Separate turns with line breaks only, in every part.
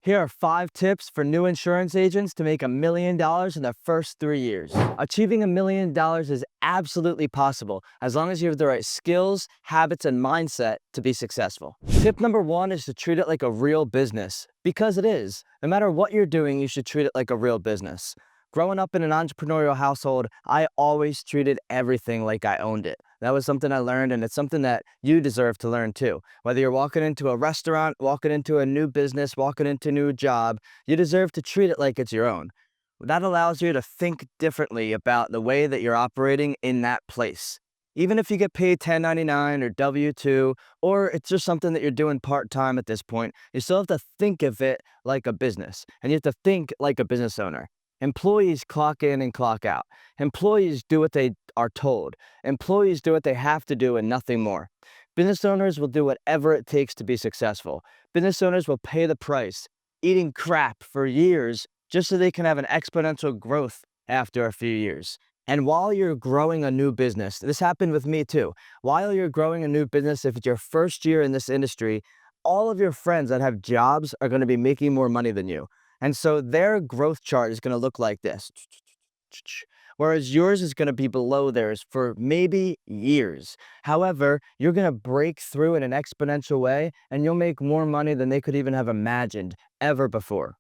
Here are 5 tips for new insurance agents to make $1 million in their first 3 years. Achieving $1 million is absolutely possible as long as you have the right skills, habits, and mindset to be successful. Tip number 1 is to treat it like a real business, because it is. No matter what you're doing, you should treat it like a real business. Growing up in an entrepreneurial household, I always treated everything like I owned it. That was something I learned, and it's something that you deserve to learn too. Whether you're walking into a restaurant, walking into a new business, walking into a new job, you deserve to treat it like it's your own. That allows you to think differently about the way that you're operating in that place. Even if you get paid 1099 or W-2, or it's just something that you're doing part-time at this point, you still have to think of it like a business, and you have to think like a business owner. Employees clock in and clock out. Employees do what they are told. Employees do what they have to do and nothing more. Business owners will do whatever it takes to be successful. Business owners will pay the price, eating crap for years just so they can have an exponential growth after a few years. And while you're growing a new business, this happened with me too. While you're growing a new business, if it's your first year in this industry, all of your friends that have jobs are going to be making more money than you. And so their growth chart is going to look like this. Whereas yours is going to be below theirs for maybe years. However, you're going to break through in an exponential way, and you'll make more money than they could even have imagined ever before.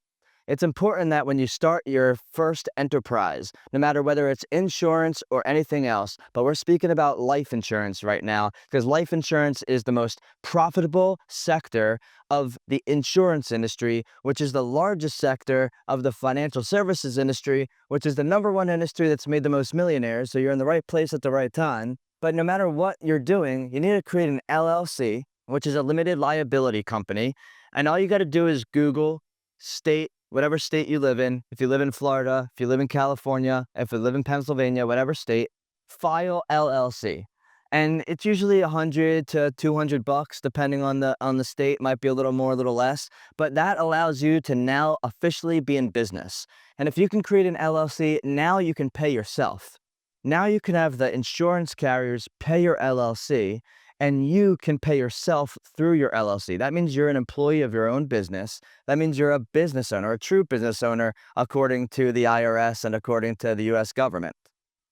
It's important that when you start your first enterprise, no matter whether it's insurance or anything else, but we're speaking about life insurance right now, because life insurance is the most profitable sector of the insurance industry, which is the largest sector of the financial services industry, which is the #1 industry that's made the most millionaires. So you're in the right place at the right time. But no matter what you're doing, you need to create an LLC, which is a limited liability company. And all you got to do is Google state, whatever state you live in. If you live in Florida, if you live in California, if you live in Pennsylvania, whatever state, file LLC. And it's usually 100 to 200 bucks depending on the state. Might be a little more, a little less, but that allows you to now officially be in business. And if you can create an LLC, now you can pay yourself. Now you can have the insurance carriers pay your LLC, and you can pay yourself through your LLC. That means you're an employee of your own business. That means you're a business owner, a true business owner, according to the IRS and according to the US government.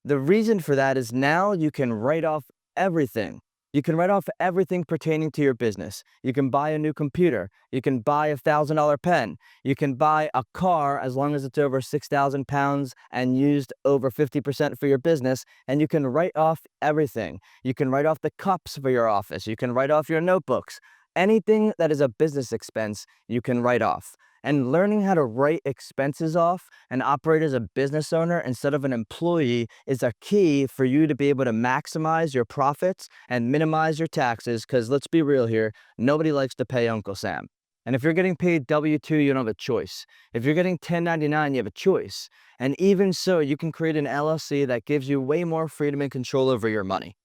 The reason for that is now you can write off everything. You can write off everything pertaining to your business. You can buy a new computer. You can buy $1,000 pen. You can buy a car as long as it's over 6,000 pounds and used over 50% for your business. And you can write off everything. You can write off the cups for your office. You can write off your notebooks. Anything that is a business expense, you can write off. And learning how to write expenses off and operate as a business owner instead of an employee is a key for you to be able to maximize your profits and minimize your taxes, because let's be real here, nobody likes to pay Uncle Sam. And if you're getting paid W-2, you don't have a choice. If you're getting 1099, you have a choice. And even so, you can create an LLC that gives you way more freedom and control over your money.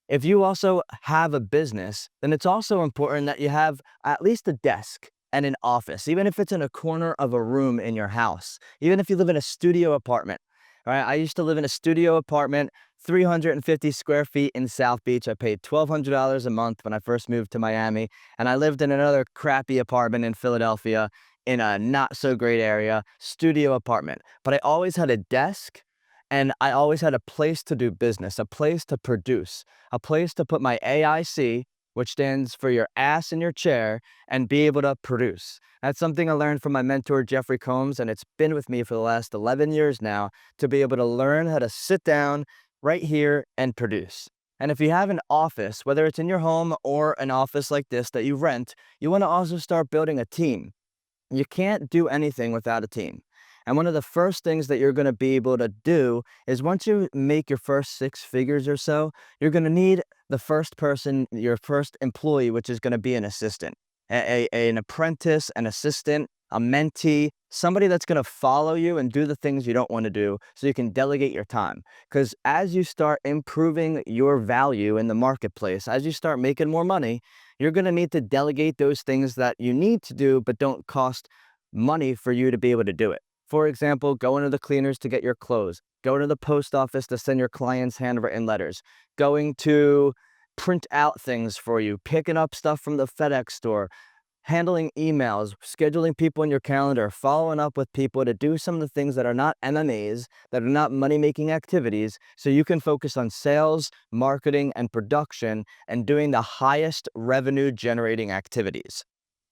If you also have a business, then it's also important that you have at least a desk and an office, even if it's in a corner of a room in your house, even if you live in a studio apartment. Right? I used to live in a studio apartment, 350 square feet in South Beach. I paid $1,200 a month when I first moved to Miami, and I lived in another crappy apartment in Philadelphia in a not so great area, studio apartment. But I always had a desk, and I always had a place to do business, a place to produce, a place to put my AIC, which stands for your ass in your chair, and be able to produce. That's something I learned from my mentor, Jeffrey Combs, and it's been with me for the last 11 years now, to be able to learn how to sit down right here and produce. And if you have an office, whether it's in your home or an office like this that you rent, you want to also start building a team. You can't do anything without a team. And one of the first things that you're going to be able to do is, once you make your first 6 figures or so, you're going to need the first person, your first employee, which is going to be an assistant, an apprentice, an assistant, a mentee, somebody that's going to follow you and do the things you don't want to do so you can delegate your time. Because as you start improving your value in the marketplace, as you start making more money, you're going to need to delegate those things that you need to do but don't cost money for you to be able to do it. For example, going to the cleaners to get your clothes, going to the post office to send your clients handwritten letters, going to print out things for you, picking up stuff from the FedEx store, handling emails, scheduling people in your calendar, following up with people to do some of the things that are not MMAs, that are not money-making activities, so you can focus on sales, marketing, and production, and doing the highest revenue-generating activities.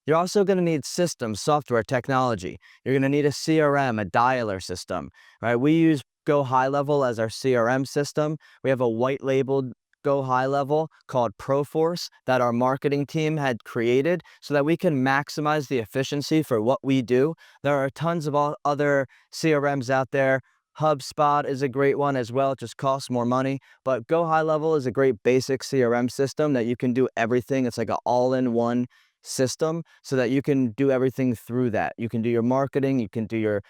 You're also going to need systems, software, technology. You're going to need a CRM, a dialer system, right? We use Go High Level as our CRM system. We have a white labeled Go High Level called Proforce that our marketing team had created so that we can maximize the efficiency for what we do. There are tons of other CRMs out there. HubSpot is a great one as well. It just costs more money. But Go High Level is a great basic CRM system that you can do everything. It's like an all-in-one system so that you can do everything through that. You can do your marketing, you can do your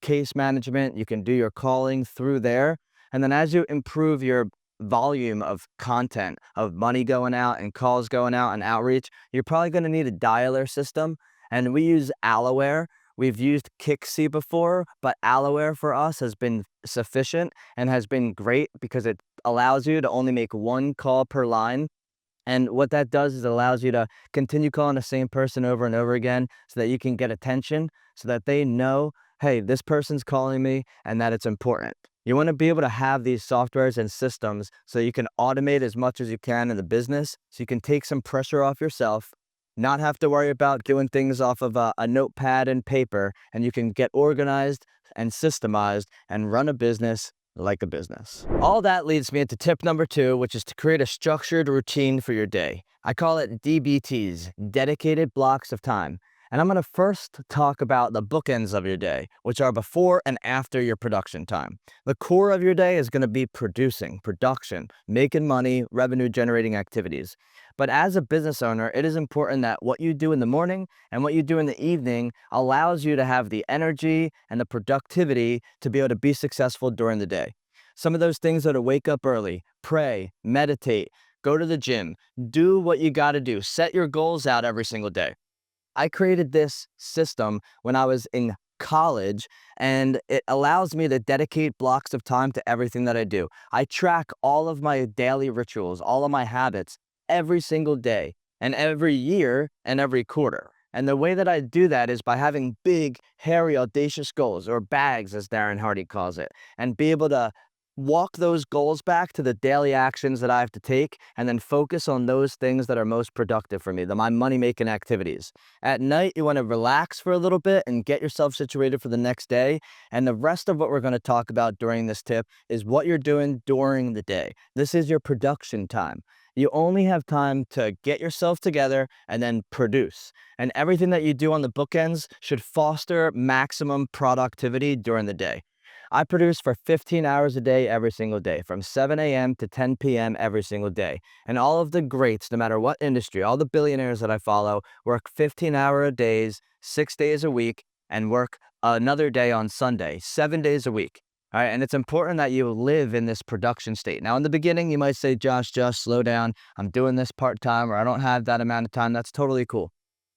case management, you can do your calling through there. And then as you improve your volume of content, of money going out and calls going out and outreach, you're probably going to need a dialer system. And we use Alloware. We've used Kixi before, but Alloware for us has been sufficient and has been great because it allows you to only make one call per line. And what that does is it allows you to continue calling the same person over and over again so that you can get attention, so that they know, hey, this person's calling me and that it's important. You want to be able to have these softwares and systems so you can automate as much as you can in the business, so you can take some pressure off yourself, not have to worry about doing things off of a notepad and paper, and you can get organized and systemized and run a business like a business. All that leads me into tip number 2, which is to create a structured routine for your day. I call it DBTs, dedicated blocks of time. And I'm going to first talk about the bookends of your day, which are before and after your production time. The core of your day is going to be production, making money, revenue generating activities. But as a business owner, it is important that what you do in the morning and what you do in the evening allows you to have the energy and the productivity to be able to be successful during the day. Some of those things are to wake up early, pray, meditate, go to the gym, do what you got to do, set your goals out every single day. I created this system when I was in college, and it allows me to dedicate blocks of time to everything that I do. I track all of my daily rituals, all of my habits every single day and every year and every quarter. And the way that I do that is by having big, hairy, audacious goals, or bags, as Darren Hardy calls it, and be able to walk those goals back to the daily actions that I have to take, and then focus on those things that are most productive for me, my money-making activities. At night, you want to relax for a little bit and get yourself situated for the next day. And the rest of what we're going to talk about during this tip is what you're doing during the day. This is your production time. You only have time to get yourself together and then produce. And everything that you do on the bookends should foster maximum productivity during the day. I produce for 15 hours a day every single day, from 7 a.m. to 10 p.m. every single day. And all of the greats, no matter what industry, all the billionaires that I follow, work 15-hour days, 6 days a week, and work another day on Sunday, 7 days a week. All right, and it's important that you live in this production state. Now, in the beginning, you might say, Josh, just slow down. I'm doing this part-time, or I don't have that amount of time. That's totally cool.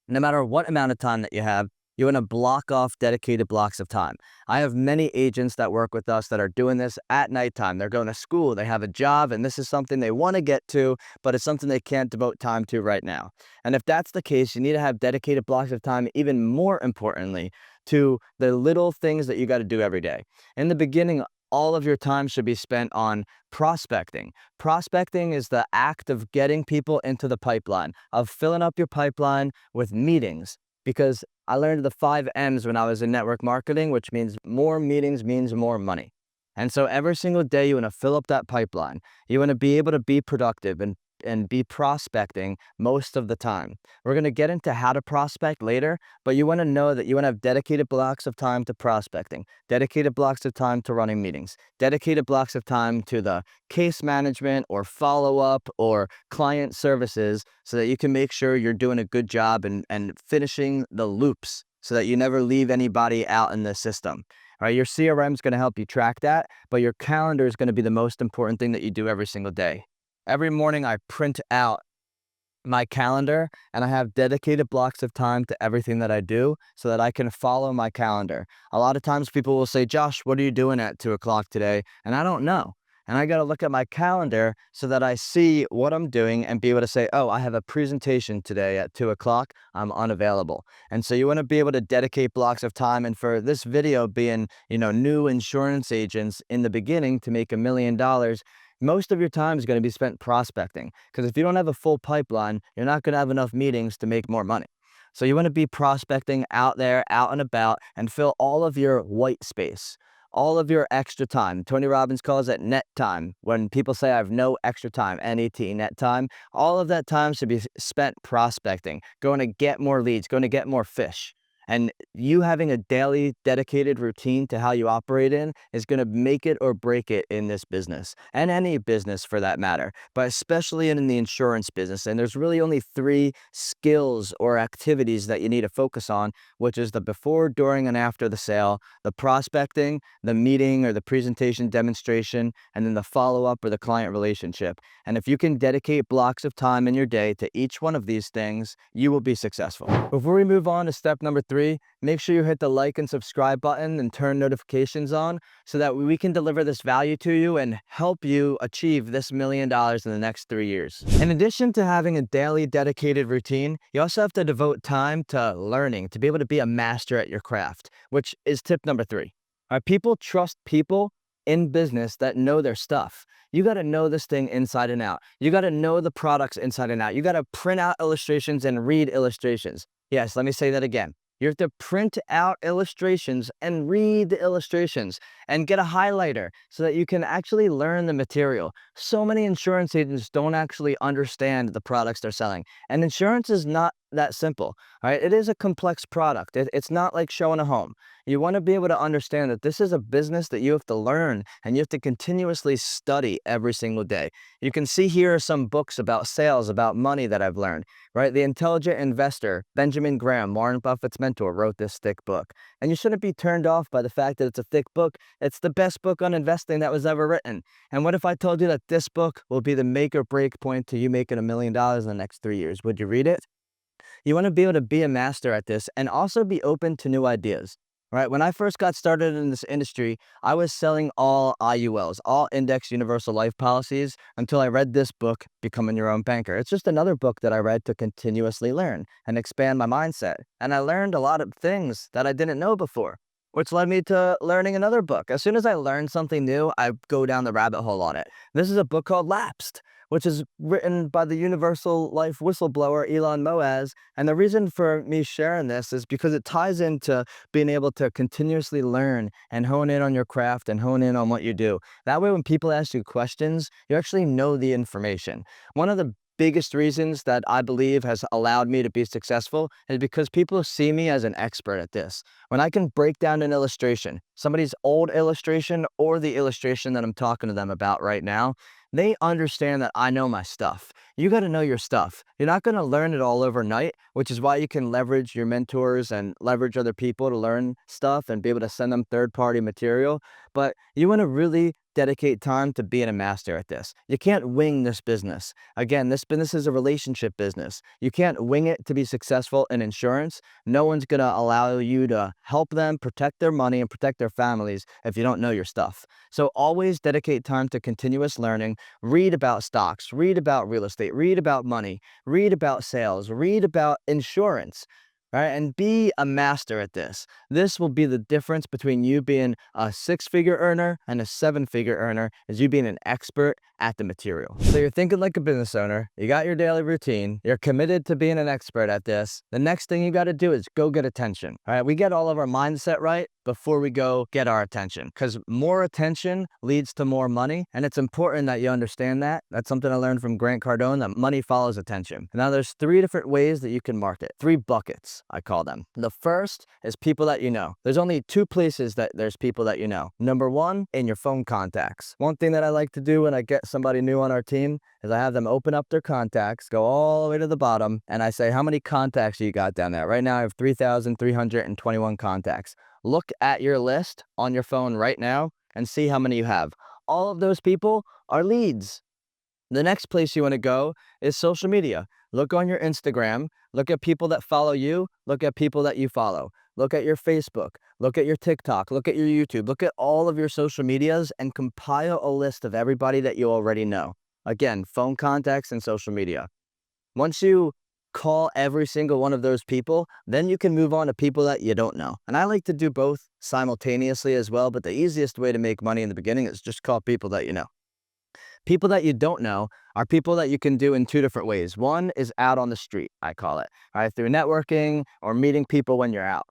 No matter what amount of time that you have, you want to block off dedicated blocks of time. I have many agents that work with us that are doing this at nighttime. They're going to school, they have a job, and this is something they want to get to, but it's something they can't devote time to right now. And if that's the case, you need to have dedicated blocks of time, even more importantly, to the little things that you got to do every day. In the beginning, all of your time should be spent on prospecting. Prospecting is the act of getting people into the pipeline, of filling up your pipeline with meetings. Because I learned the 5 M's when I was in network marketing, which means more meetings means more money. And so every single day you want to fill up that pipeline. You want to be able to be productive and be prospecting most of the time. We're going to get into how to prospect later, but you want to know that you want to have dedicated blocks of time to prospecting, dedicated blocks of time to running meetings, dedicated blocks of time to the case management or follow-up or client services, so that you can make sure you're doing a good job and finishing the loops so that you never leave anybody out in the system. All right, your CRM is going to help you track that, but your calendar is going to be the most important thing that you do every single day. Every morning I print out my calendar and I have dedicated blocks of time to everything that I do so that I can follow my calendar. A lot of times people will say, Josh, what are you doing at 2 o'clock today? And I don't know. And I got to look at my calendar so that I see what I'm doing and be able to say, oh, I have a presentation today at 2 o'clock. I'm unavailable. And so you want to be able to dedicate blocks of time. And for this video being, new insurance agents in the beginning to make $1 million, most of your time is going to be spent prospecting. Because if you don't have a full pipeline, you're not going to have enough meetings to make more money. So you want to be prospecting out there, out and about, and fill all of your white space, all of your extra time. Tony Robbins calls it net time. When people say I have no extra time, N-E-T, net time, all of that time should be spent prospecting, going to get more leads, going to get more fish. And you having a daily dedicated routine to how you operate in is going to make it or break it in this business, and any business for that matter, but especially in the insurance business. And there's really only 3 skills or activities that you need to focus on, which is the before, during, and after the sale, the prospecting, the meeting or the presentation demonstration, and then the follow-up or the client relationship. And if you can dedicate blocks of time in your day to each one of these things, you will be successful. Before we move on to step number 3, make sure you hit the like and subscribe button and turn notifications on so that we can deliver this value to you and help you achieve this $1 million in the next 3 years. In addition to having a daily dedicated routine, you also have to devote time to learning, to be able to be a master at your craft, which is tip number 3. All right, people trust people in business that know their stuff. You got to know this thing inside and out. You got to know the products inside and out. You got to print out illustrations and read illustrations. Yes, let me say that again. You have to print out illustrations and read the illustrations and get a highlighter so that you can actually learn the material. So many insurance agents don't actually understand the products they're selling. And insurance is not that simple, right? It is a complex product. It's not like showing a home. You want to be able to understand that this is a business that you have to learn and you have to continuously study every single day. You can see here are some books about sales, about money that I've learned, right? The Intelligent Investor, Benjamin Graham, Warren Buffett's mentor, wrote this thick book. And you shouldn't be turned off by the fact that it's a thick book. It's the best book on investing that was ever written. And what if I told you that this book will be the make or break point to you making $1 million in the next 3 years? Would you read it? You want to be able to be a master at this and also be open to new ideas. Right? When I first got started in this industry, I was selling all IULs, all Index Universal Life policies, until I read this book, Becoming Your Own Banker. It's just another book that I read to continuously learn and expand my mindset. And I learned a lot of things that I didn't know before, which led me to learning another book. As soon as I learn something new, I go down the rabbit hole on it. This is a book called Lapsed, which is written by the Universal Life whistleblower, Elon Moaz. And the reason for me sharing this is because it ties into being able to continuously learn and hone in on your craft and hone in on what you do. That way, when people ask you questions, you actually know the information. One of the biggest reasons that I believe has allowed me to be successful is because people see me as an expert at this. When I can break down an illustration, somebody's old illustration or the illustration that I'm talking to them about right now, they understand that I know my stuff. You got to know your stuff. You're not going to learn it all overnight, which is why you can leverage your mentors and leverage other people to learn stuff and be able to send them third-party material. But you want to really dedicate time to being a master at this. You can't wing this business. Again, this business is a relationship business. You can't wing it to be successful in insurance. No one's going to allow you to help them protect their money and protect their families if you don't know your stuff. So always dedicate time to continuous learning. Read about stocks, read about real estate, read about money, read about sales, read about insurance. Right? And be a master at this. This will be the difference between you being a 6-figure earner and a 7-figure earner, is you being an expert at the material. So you're thinking like a business owner, you got your daily routine, you're committed to being an expert at this. The next thing you got to do is go get attention. All right, we get all of our mindset right before we go get our attention, because more attention leads to more money. And it's important that you understand that. That's something I learned from Grant Cardone, that money follows attention. Now there's 3 different ways that you can market, 3 buckets, I call them. The first is people that you know. There's only 2 places that there's people that you know. Number 1, in your phone contacts. One thing that I like to do when I get somebody new on our team is I have them open up their contacts, go all the way to the bottom, and I say, how many contacts do you got down there? Right now I have 3,321 contacts. Look at your list on your phone right now and see how many you have. All of those people are leads. The next place you want to go is social media. Look on your Instagram, Look at people that follow you. Look at people that you follow. Look at your Facebook. Look at your TikTok. Look at your YouTube. Look at all of your social medias and compile a list of everybody that you already know. Again, phone contacts and social media. Once you call every single one of those people, then you can move on to people that you don't know. And I like to do both simultaneously as well, but the easiest way to make money in the beginning is just call people that you know. People that you don't know are people that you can do in two different ways. One is out on the street, I call it, right? Through networking or meeting people when you're out.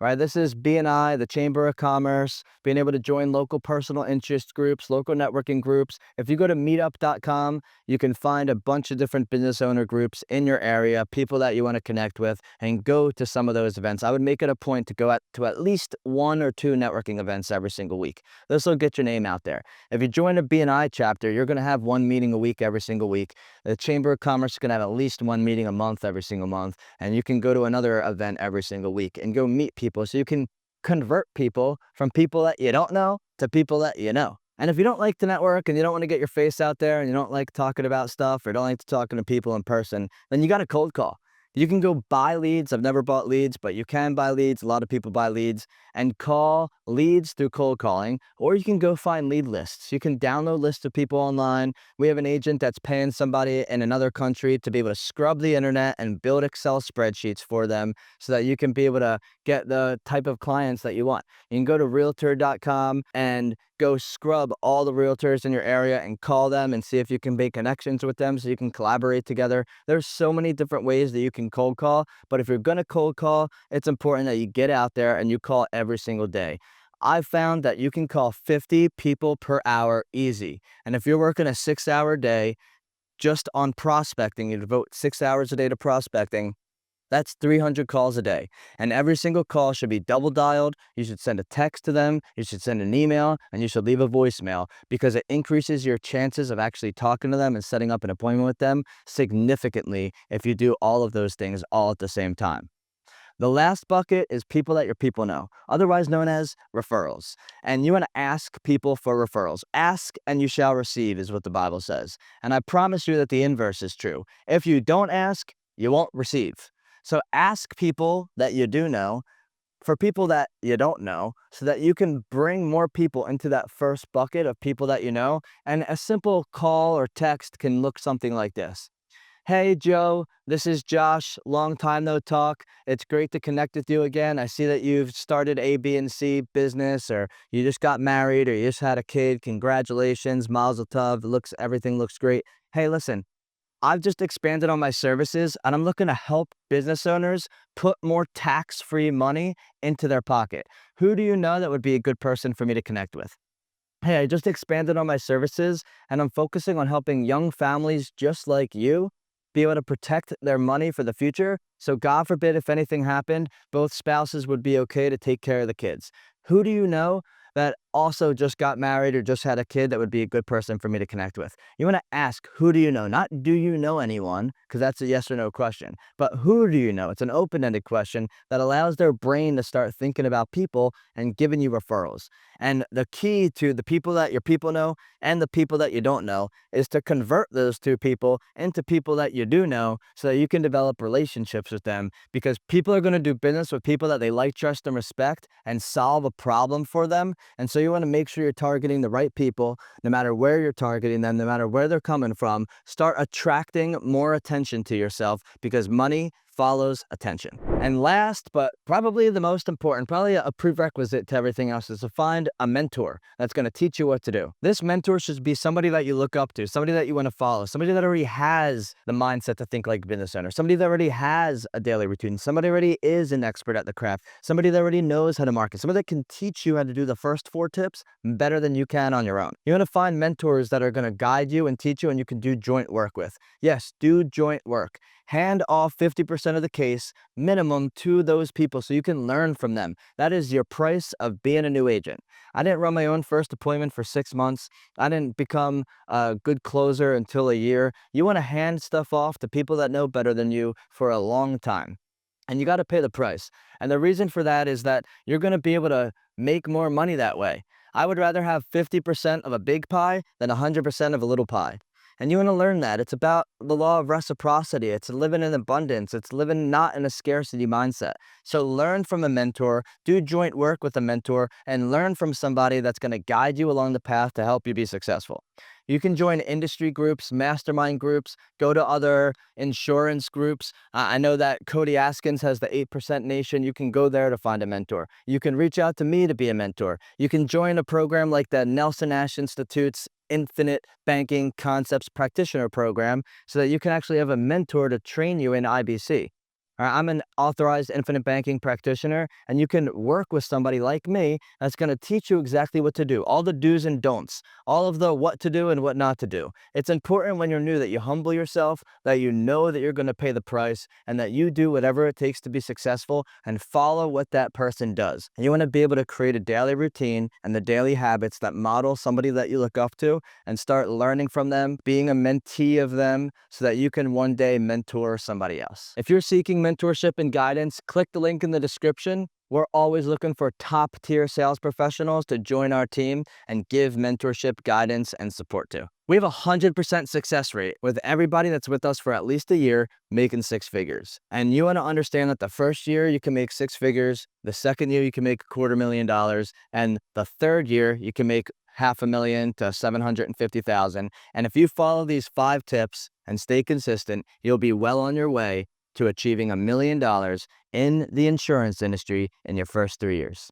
Right, this is BNI, the Chamber of Commerce, being able to join local personal interest groups, local networking groups. If you go to meetup.com, you can find a bunch of different business owner groups in your area, people that you want to connect with, and go to some of those events. I would make it a point to go to at least 1 or 2 networking events every single week. This will get your name out there. If you join a BNI chapter, you're going to have 1 meeting a week every single week. The Chamber of Commerce is going to have at least 1 meeting a month every single month, and you can go to another event every single week and go meet people. So you can convert people from people that you don't know to people that you know. And if you don't like to network and you don't want to get your face out there and you don't like talking about stuff or don't like talking to people in person, then you got to cold call. You can go buy leads. I've never bought leads, but you can buy leads. A lot of people buy leads and call leads through cold calling, or you can go find lead lists. You can download lists of people online. We have an agent that's paying somebody in another country to be able to scrub the internet and build Excel spreadsheets for them so that you can be able to get the type of clients that you want. You can go to realtor.com and go scrub all the realtors in your area and call them and see if you can make connections with them so you can collaborate together. There's so many different ways that you can cold call, but if you're going to cold call, it's important that you get out there and you call every single day. I've found that you can call 50 people per hour easy. And if you're working a 6-hour day just on prospecting, you devote 6 hours a day to prospecting, that's 300 calls a day. And every single call should be double dialed. You should send a text to them. You should send an email, and you should leave a voicemail because it increases your chances of actually talking to them and setting up an appointment with them significantly if you do all of those things all at the same time. The last bucket is people that your people know, otherwise known as referrals. And you want to ask people for referrals. Ask and you shall receive is what the Bible says. And I promise you that the inverse is true. If you don't ask, you won't receive. So ask people that you do know for people that you don't know so that you can bring more people into that first bucket of people that you know. And a simple call or text can look something like this. Hey, Joe, this is Josh. Long time no talk. It's great to connect with you again. I see that you've started A, B, and C business, or you just got married, or you just had a kid. Congratulations, Mazel Tov. Everything looks great. Hey, listen, I've just expanded on my services and I'm looking to help business owners put more tax-free money into their pocket. Who do you know that would be a good person for me to connect with? Hey, I just expanded on my services and I'm focusing on helping young families just like you be able to protect their money for the future. So God forbid, if anything happened, both spouses would be okay to take care of the kids. Who do you know that also just got married or just had a kid that would be a good person for me to connect with? You want to ask, who do you know? Not do you know anyone, because that's a yes or no question, but who do you know? It's an open-ended question that allows their brain to start thinking about people and giving you referrals. And the key to the people that your people know and the people that you don't know is to convert those two people into people that you do know so that you can develop relationships with them, because people are going to do business with people that they like, trust, and respect and solve a problem for them. And so you want to make sure you're targeting the right people, no matter where you're targeting them, no matter where they're coming from. Start attracting more attention to yourself because money follows attention. And last, but probably the most important, probably a prerequisite to everything else, is to find a mentor that's going to teach you what to do. This mentor should be somebody that you look up to, somebody that you want to follow, somebody that already has the mindset to think like a business owner, somebody that already has a daily routine, somebody already is an expert at the craft, somebody that already knows how to market, somebody that can teach you how to do the first 4 tips better than you can on your own. You want to find mentors that are going to guide you and teach you and you can do joint work with. Yes, do joint work. Hand off 50% of the case minimum to those people so you can learn from them. That is your price of being a new agent. I didn't run my own first appointment for 6 months. I didn't become a good closer until a year. You want to hand stuff off to people that know better than you for a long time. And you got to pay the price. And the reason for that is that you're going to be able to make more money that way. I would rather have 50% of a big pie than 100% of a little pie. And you want to learn that. It's about the law of reciprocity. It's living in abundance. It's living not in a scarcity mindset. So learn from a mentor, do joint work with a mentor, and learn from somebody that's going to guide you along the path to help you be successful. You can join industry groups, mastermind groups, go to other insurance groups. I know that Cody Askins has the 8% Nation. You can go there to find a mentor. You can reach out to me to be a mentor. You can join a program like the Nelson Ash Institute's Infinite Banking Concepts Practitioner Program so that you can actually have a mentor to train you in IBC. All right, I'm an authorized infinite banking practitioner, and you can work with somebody like me that's going to teach you exactly what to do, all the do's and don'ts, all of the what to do and what not to do. It's important when you're new that you humble yourself, that you know that you're going to pay the price, and that you do whatever it takes to be successful and follow what that person does. And you want to be able to create a daily routine and the daily habits that model somebody that you look up to and start learning from them, being a mentee of them so that you can one day mentor somebody else. If you're seeking mentorship and guidance, click the link in the description. We're always looking for top tier sales professionals to join our team and give mentorship, guidance, and support to. We have a 100% success rate with everybody that's with us for at least a year making six figures. And you want to understand that the first year you can make six figures, the second year you can make $250,000, and the third year you can make $500,000 to $750,000. And if you follow these 5 tips and stay consistent, you'll be well on your way to achieving $1 million in the insurance industry in your first 3 years.